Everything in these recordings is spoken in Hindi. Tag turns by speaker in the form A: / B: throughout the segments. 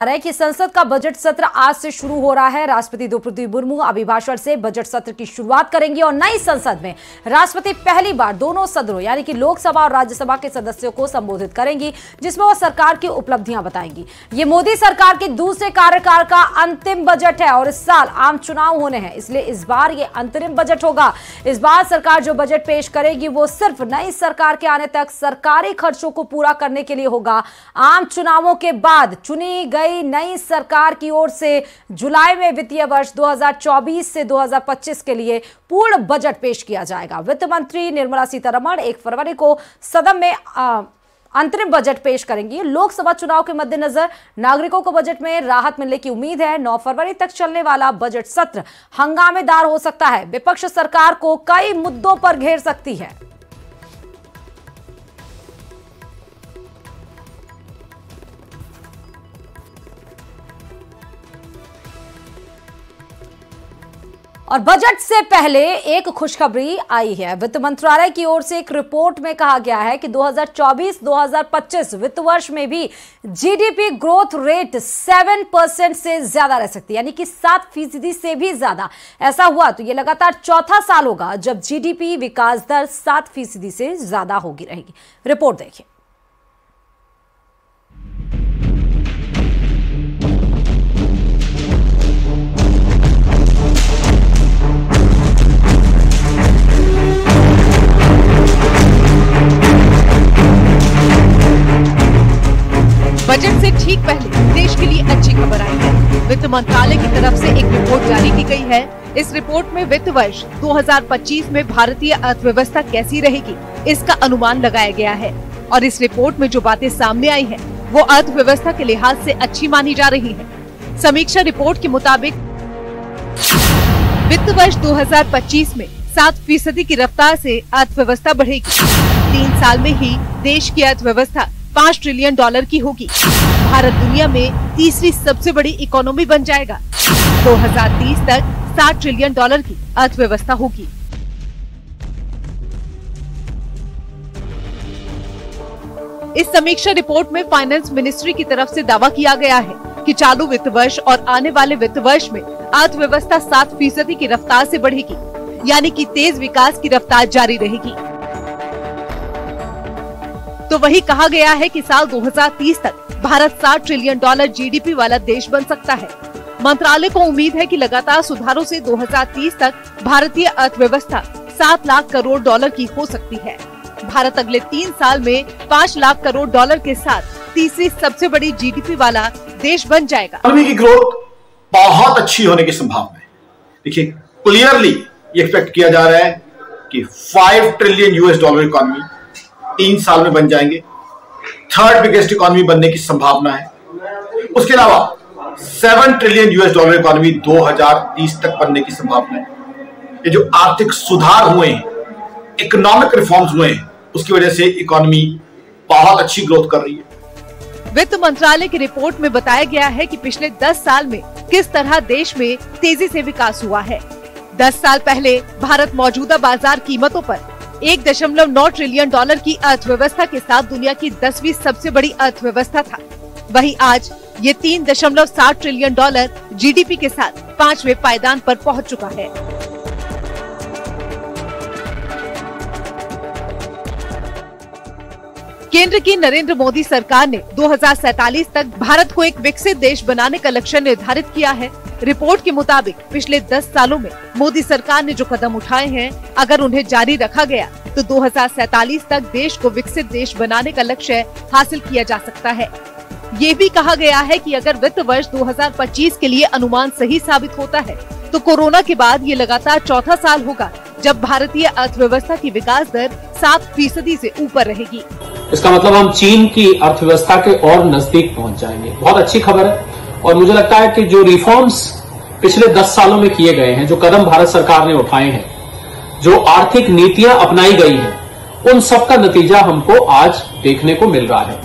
A: है कि संसद का बजट सत्र आज से शुरू हो रहा है। राष्ट्रपति द्रौपदी मुर्मू अभिभाषण से बजट सत्र की शुरुआत करेंगी और नई संसद में राष्ट्रपति पहली बार दोनों सदनों यानी कि लोकसभा और राज्यसभा के सदस्यों को संबोधित करेंगी, जिसमें वो सरकार की उपलब्धियां बताएंगी। ये मोदी सरकार के दूसरे कार्यकाल का अंतिम बजट है और इस साल आम चुनाव होने हैं, इसलिए इस बार ये अंतरिम बजट होगा। इस बार सरकार जो बजट पेश करेगी वो सिर्फ नई सरकार के आने तक सरकारी खर्चों को पूरा करने के लिए होगा। आम चुनावों के बाद चुनी गई नई सरकार की ओर से जुलाई में वित्तीय वर्ष 2024 से 2025 के लिए पूर्ण बजट पेश किया जाएगा। वित्त मंत्री निर्मला सीतारमण 1 फरवरी को सदन में अंतरिम बजट पेश करेंगी। लोकसभा चुनाव के मद्देनजर नागरिकों को बजट में राहत मिलने की उम्मीद है। 9 फरवरी तक चलने वाला बजट सत्र हंगामेदार हो सकता है। विपक्ष सरकार को कई मुद्दों पर घेर सकती है। और बजट से पहले एक खुशखबरी आई है। वित्त मंत्रालय की ओर से एक रिपोर्ट में कहा गया है कि 2024-2025 वित्त वर्ष में भी जीडीपी ग्रोथ रेट 7% से ज्यादा रह सकती है, यानी कि 7% से भी ज्यादा। ऐसा हुआ तो ये लगातार चौथा साल होगा जब जीडीपी विकास दर 7% से ज्यादा होगी रहेगी। रिपोर्ट देखिए।
B: बजट से ठीक पहले देश के लिए अच्छी खबर आई है। वित्त मंत्रालय की तरफ से एक रिपोर्ट जारी की गई है। इस रिपोर्ट में वित्त वर्ष 2025 में भारतीय अर्थव्यवस्था कैसी रहेगी इसका अनुमान लगाया गया है और इस रिपोर्ट में जो बातें सामने आई हैं, वो अर्थव्यवस्था के लिहाज से अच्छी मानी जा रही है। समीक्षा रिपोर्ट के मुताबिक वित्त वर्ष 2025 में 7% की रफ्तार से अर्थव्यवस्था बढ़ेगी। 3 साल में ही देश की अर्थव्यवस्था $5 ट्रिलियन की होगी। भारत दुनिया में तीसरी सबसे बड़ी इकोनॉमी बन जाएगा। 2030 तक $60 ट्रिलियन की अर्थव्यवस्था होगी। इस समीक्षा रिपोर्ट में फाइनेंस मिनिस्ट्री की तरफ से दावा किया गया है कि चालू वित्त वर्ष और आने वाले वित्त वर्ष में अर्थव्यवस्था 7% की रफ्तार से बढ़ेगी, यानी कि तेज विकास की रफ्तार जारी रहेगी। तो वही कहा गया है कि साल 2030 तक भारत $60 ट्रिलियन जीडीपी वाला देश बन सकता है। मंत्रालय को उम्मीद है कि लगातार सुधारों से 2030 तक भारतीय अर्थव्यवस्था $7 लाख करोड़ की हो सकती है। भारत अगले 3 साल में $5 लाख करोड़ के साथ तीसरी सबसे बड़ी जीडीपी वाला देश बन जाएगा।
C: इकोनॉमी की ग्रोथ बहुत अच्छी होने की संभावना है। देखिए, क्लियरली ये एक्सपेक्ट किया जा रहा है कि $5 ट्रिलियन इकोनॉमी 3 साल में बन जाएंगे। 3rd बिगेस्ट इकोनॉमी बनने की संभावना है। उसके अलावा $7 ट्रिलियन इकोनॉमी 2030 तक बनने की संभावना है। ये जो आर्थिक सुधार हुए हैं, इकोनॉमिक रिफॉर्म्स हुए हैं, उसकी वजह से इकोनॉमी बहुत अच्छी ग्रोथ कर रही है।
B: वित्त मंत्रालय की रिपोर्ट में बताया गया है कि पिछले 10 साल में किस तरह देश में तेजी से विकास हुआ है। 10 साल पहले भारत मौजूदा बाजार कीमतों पर $1.9 ट्रिलियन की अर्थव्यवस्था के साथ दुनिया की 10वीं सबसे बड़ी अर्थव्यवस्था था। वहीं आज ये $3.7 ट्रिलियन जीडीपी के साथ 5वें पायदान पर पहुंच चुका है। केंद्र की नरेंद्र मोदी सरकार ने 2047 तक भारत को एक विकसित देश बनाने का लक्ष्य निर्धारित किया है। रिपोर्ट के मुताबिक पिछले 10 सालों में मोदी सरकार ने जो कदम उठाए हैं, अगर उन्हें जारी रखा गया तो 2047 तक देश को विकसित देश बनाने का लक्ष्य हासिल किया जा सकता है। ये भी कहा गया है कि अगर वित्त वर्ष 2025 के लिए अनुमान सही साबित होता है तो कोरोना के बाद ये लगातार चौथा साल होगा जब भारतीय अर्थव्यवस्था की विकास दर 7% से ऊपर रहेगी।
D: इसका मतलब हम चीन की अर्थव्यवस्था के और नजदीक पहुंच जाएंगे। बहुत अच्छी खबर है और मुझे लगता है कि जो रिफॉर्म्स पिछले 10 सालों में किए गए हैं, जो कदम भारत सरकार ने उठाए हैं, जो आर्थिक नीतियां अपनाई गई हैं, उन सब का नतीजा हमको आज देखने को मिल रहा है।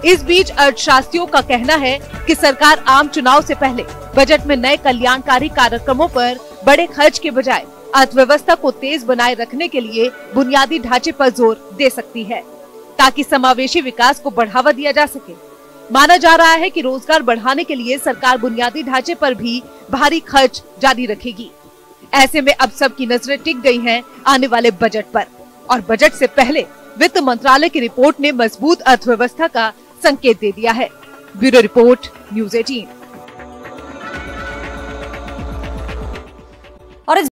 B: इस बीच अर्थशास्त्रियों का कहना है कि सरकार आम चुनाव से पहले बजट में नए कल्याणकारी कार्यक्रमों पर बड़े खर्च के बजाय अर्थव्यवस्था को तेज बनाए रखने के लिए बुनियादी ढांचे पर जोर दे सकती है, ताकि समावेशी विकास को बढ़ावा दिया जा सके। माना जा रहा है कि रोजगार बढ़ाने के लिए सरकार बुनियादी ढांचे पर भी भारी खर्च जारी रखेगी। ऐसे में अब सबकी नजरें टिक गई हैं आने वाले बजट पर, और बजट से पहले वित्त मंत्रालय की रिपोर्ट ने मजबूत अर्थव्यवस्था का संकेत दे दिया है। Bureau report, news 18।